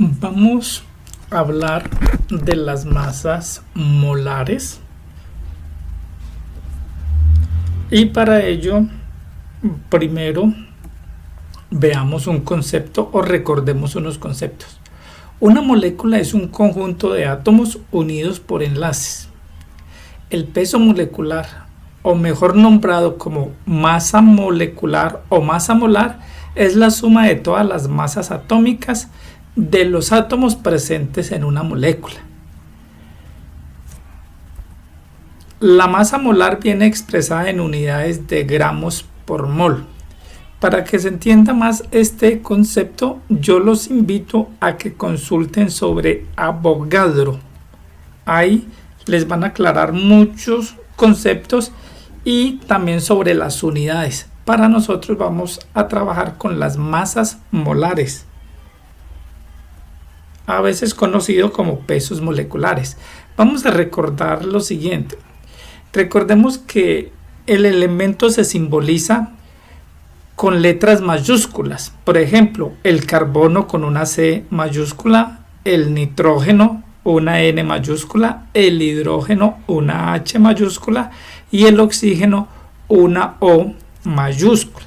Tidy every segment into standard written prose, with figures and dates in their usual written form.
Vamos a hablar de las masas molares y para ello primero veamos un concepto o recordemos unos conceptos. Una molécula es un conjunto de átomos unidos por enlaces. El peso molecular, o mejor nombrado como masa molecular o masa molar, es la suma de todas las masas atómicas de los átomos presentes en una molécula. La masa molar viene expresada en unidades de gramos por mol. Para que se entienda más este concepto, yo los invito a que consulten sobre Avogadro. Ahí les van a aclarar muchos conceptos y también sobre las unidades. Para nosotros vamos a trabajar con las masas molares, a veces conocido como pesos moleculares. Vamos a recordar lo siguiente. Recordemos que el elemento se simboliza con letras mayúsculas. Por ejemplo, el carbono con una C mayúscula, el nitrógeno una N mayúscula, el hidrógeno una H mayúscula y el oxígeno una O mayúscula.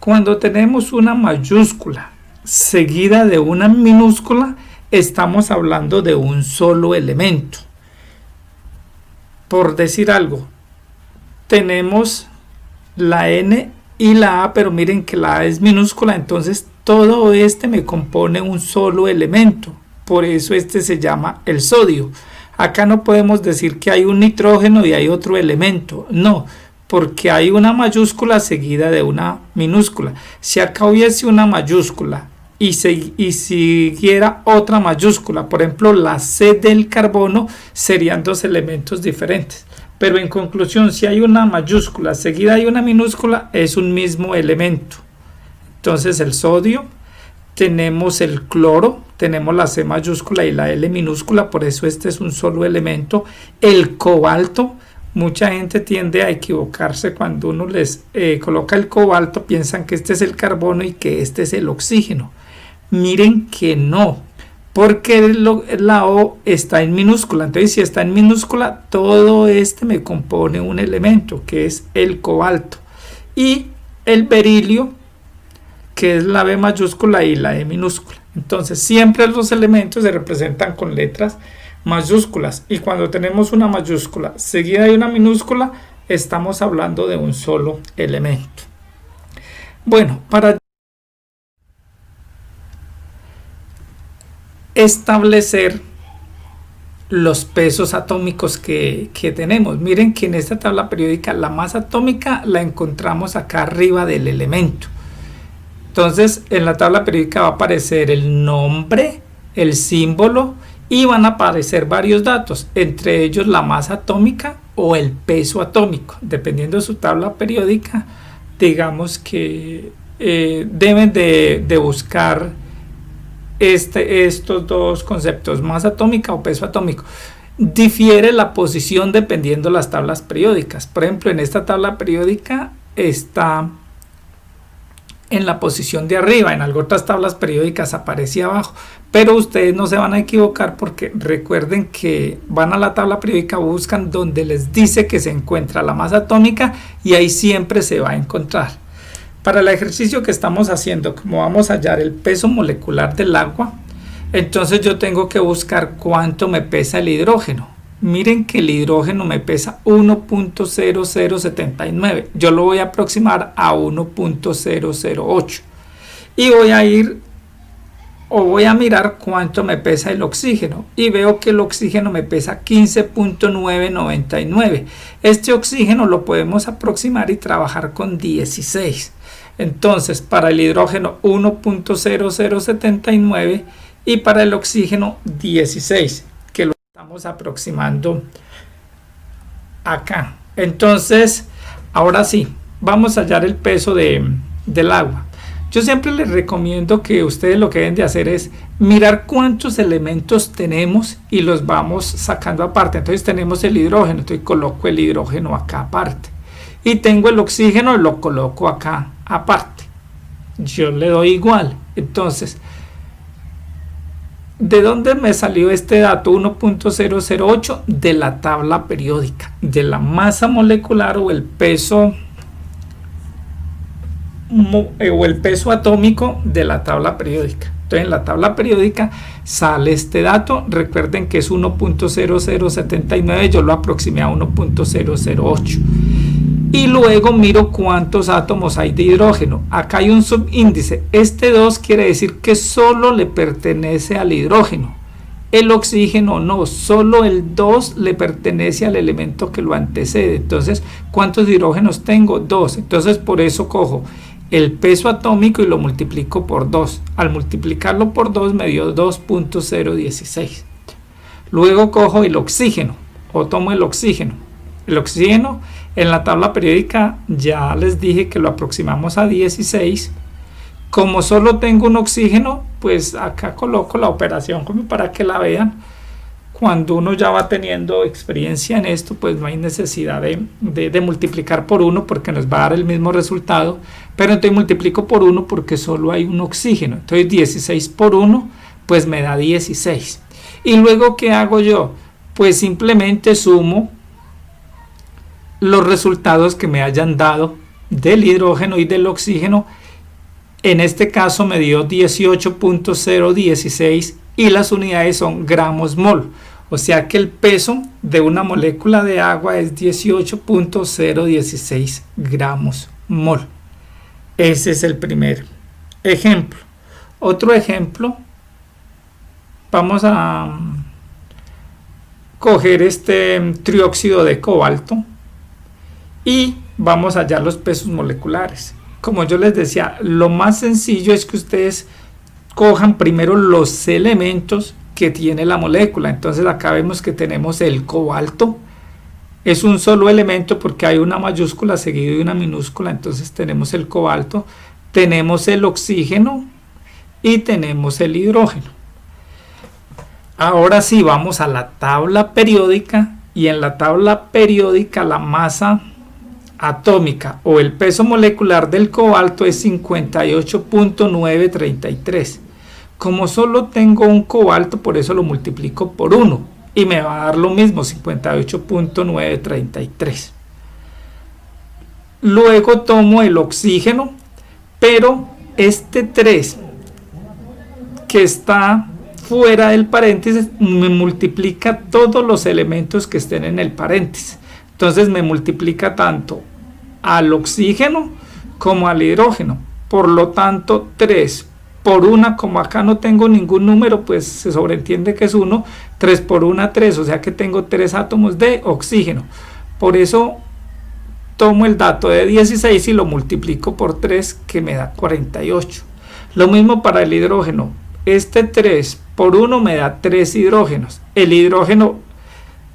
Cuando tenemos una mayúscula seguida de una minúscula, estamos hablando de un solo elemento. Por decir algo, tenemos la N y la A, pero miren que la A es minúscula, entonces todo este me compone un solo elemento. Por eso este se llama el sodio. Acá no podemos decir que hay un nitrógeno y hay otro elemento, no, porque hay una mayúscula seguida de una minúscula. Si acá hubiese una mayúscula y siguiera otra mayúscula, por ejemplo la C del carbono, serían dos elementos diferentes. Pero en conclusión, si hay una mayúscula seguida de una minúscula, es un mismo elemento. Entonces el sodio, tenemos el cloro, tenemos la C mayúscula y la L minúscula, por eso este es un solo elemento. El cobalto, mucha gente tiende a equivocarse cuando uno les coloca el cobalto, piensan que este es el carbono y que este es el oxígeno. Miren que no, porque la O está en minúscula, entonces si está en minúscula, todo este me compone un elemento que es el cobalto. Y el berilio, que es la B mayúscula y la E minúscula. Entonces siempre los elementos se representan con letras mayúsculas y cuando tenemos una mayúscula seguida de una minúscula, estamos hablando de un solo elemento. Bueno, para establecer los pesos atómicos que tenemos, miren que en esta tabla periódica la masa atómica la encontramos acá arriba del elemento. Entonces en la tabla periódica va a aparecer el nombre, el símbolo y van a aparecer varios datos, entre ellos la masa atómica o el peso atómico. Dependiendo de su tabla periódica, digamos que deben de buscar estos dos conceptos, masa atómica o peso atómico. Difiere la posición dependiendo de las tablas periódicas. Por ejemplo, en esta tabla periódica está en la posición de arriba, en otras tablas periódicas aparece abajo, pero ustedes no se van a equivocar porque recuerden que van a la tabla periódica, buscan donde les dice que se encuentra la masa atómica y ahí siempre se va a encontrar. Para el ejercicio que estamos haciendo, como vamos a hallar el peso molecular del agua, entonces yo tengo que buscar cuánto me pesa el hidrógeno. Miren que el hidrógeno me pesa 1.0079. Yo lo voy a aproximar a 1.008. Y voy a mirar cuánto me pesa el oxígeno. Y veo que el oxígeno me pesa 15.999. Este oxígeno lo podemos aproximar y trabajar con 16. Entonces, para el hidrógeno 1.0079 y para el oxígeno 16. Estamos aproximando acá. Entonces ahora sí, vamos a hallar el peso del agua. Yo siempre les recomiendo que ustedes lo que deben de hacer es mirar cuántos elementos tenemos y los vamos sacando aparte. Entonces tenemos el hidrógeno, entonces coloco el hidrógeno acá aparte y tengo el oxígeno y lo coloco acá aparte. Yo le doy igual. Entonces ¿De dónde me salió este dato 1.008? De la tabla periódica, de la masa molecular o el peso atómico de la tabla periódica. Entonces en la tabla periódica sale este dato. Recuerden que es 1.0079, yo lo aproximé a 1.008. Y luego miro cuántos átomos hay de hidrógeno. Acá hay un subíndice. Este 2 quiere decir que solo le pertenece al hidrógeno. El oxígeno no, solo el 2 le pertenece al elemento que lo antecede. Entonces, ¿cuántos hidrógenos tengo? 2. Entonces, por eso cojo el peso atómico y lo multiplico por 2. Al multiplicarlo por 2 me dio 2.016. Luego cojo el oxígeno, o tomo el oxígeno. El oxígeno en la tabla periódica ya les dije que lo aproximamos a 16. Como solo tengo un oxígeno, pues acá coloco la operación como para que la vean. Cuando uno ya va teniendo experiencia en esto, pues no hay necesidad de multiplicar por 1 porque nos va a dar el mismo resultado. Pero entonces multiplico por 1 porque solo hay un oxígeno. Entonces 16 por 1 pues me da 16. Y luego, ¿qué hago yo? Pues simplemente sumo los resultados que me hayan dado del hidrógeno y del oxígeno. En este caso me dio 18.016 y las unidades son gramos mol. O sea que el peso de una molécula de agua es 18.016 gramos mol. Ese es el primer ejemplo. Otro ejemplo, vamos a coger este trióxido de cobalto y vamos a hallar los pesos moleculares. Como yo les decía, lo más sencillo es que ustedes cojan primero los elementos que tiene la molécula. Entonces acá vemos que tenemos el cobalto. Es un solo elemento porque hay una mayúscula seguido de una minúscula. Entonces tenemos el cobalto, tenemos el oxígeno y tenemos el hidrógeno. Ahora sí vamos a la tabla periódica, y en la tabla periódica la masa atómica o el peso molecular del cobalto es 58.933. Como solo tengo un cobalto, por eso lo multiplico por 1 y me va a dar lo mismo, 58.933. Luego tomo el oxígeno, pero este 3 que está fuera del paréntesis me multiplica todos los elementos que estén en el paréntesis. Entonces me multiplica tanto al oxígeno como al hidrógeno. Por lo tanto, 3 por 1, como acá no tengo ningún número, pues se sobreentiende que es 1. 3 por 1, 3, o sea que tengo 3 átomos de oxígeno. Por eso tomo el dato de 16 y lo multiplico por 3, que me da 48. Lo mismo para el hidrógeno. Este 3 por 1 me da 3 hidrógenos. El hidrógeno,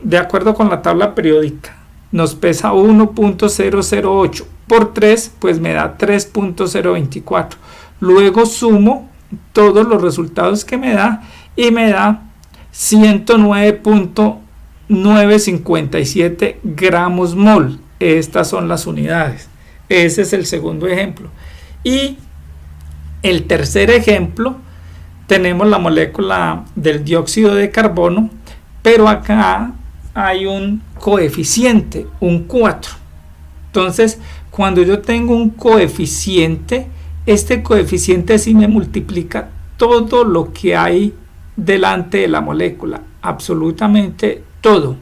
de acuerdo con la tabla periódica, nos pesa 1.008 por 3, pues me da 3.024. Luego sumo todos los resultados que me da y me da 109.957 gramos mol. Estas son las unidades. Ese es el segundo ejemplo. Y el tercer ejemplo, tenemos la molécula del dióxido de carbono, pero acá hay un coeficiente, un 4. Entonces, cuando yo tengo un coeficiente, este coeficiente sí me multiplica todo lo que hay delante de la molécula, absolutamente todo.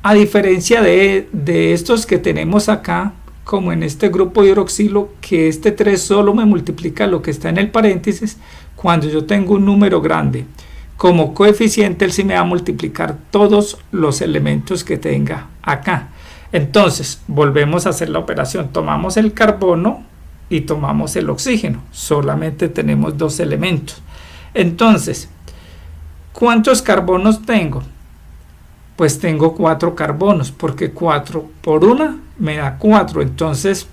A diferencia de estos que tenemos acá, como en este grupo hidroxilo, que este 3 solo me multiplica lo que está en el paréntesis. Cuando yo tengo un número grande como coeficiente, él sí me va a multiplicar todos los elementos que tenga acá. Entonces, volvemos a hacer la operación. Tomamos el carbono y tomamos el oxígeno. Solamente tenemos 2 elementos. Entonces, ¿cuántos carbonos tengo? Pues tengo 4 carbonos, porque 4 por 1 me da 4. Entonces,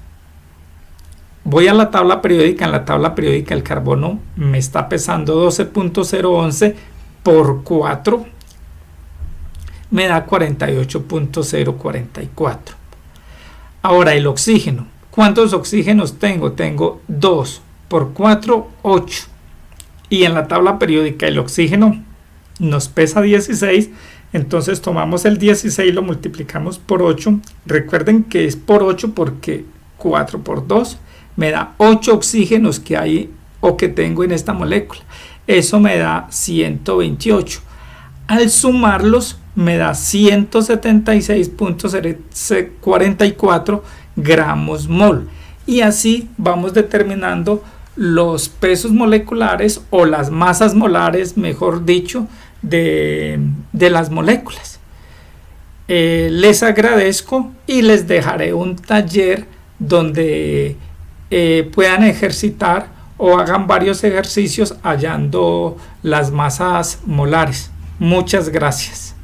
voy a la tabla periódica. En la tabla periódica el carbono me está pesando 12.011 por 4. Me da 48.044. Ahora el oxígeno. ¿Cuántos oxígenos tengo? Tengo 2 por 4, 8. Y en la tabla periódica el oxígeno nos pesa 16, entonces tomamos el 16, lo multiplicamos por 8. Recuerden que es por 8 porque 4 por 2 me da 8 oxígenos que hay o que tengo en esta molécula. Eso me da 128. Al sumarlos me da 176.44 gramos mol. Y así vamos determinando los pesos moleculares o las masas molares, mejor dicho, de las moléculas. Les agradezco y les dejaré un taller donde puedan ejercitar o hagan varios ejercicios hallando las masas molares. Muchas gracias.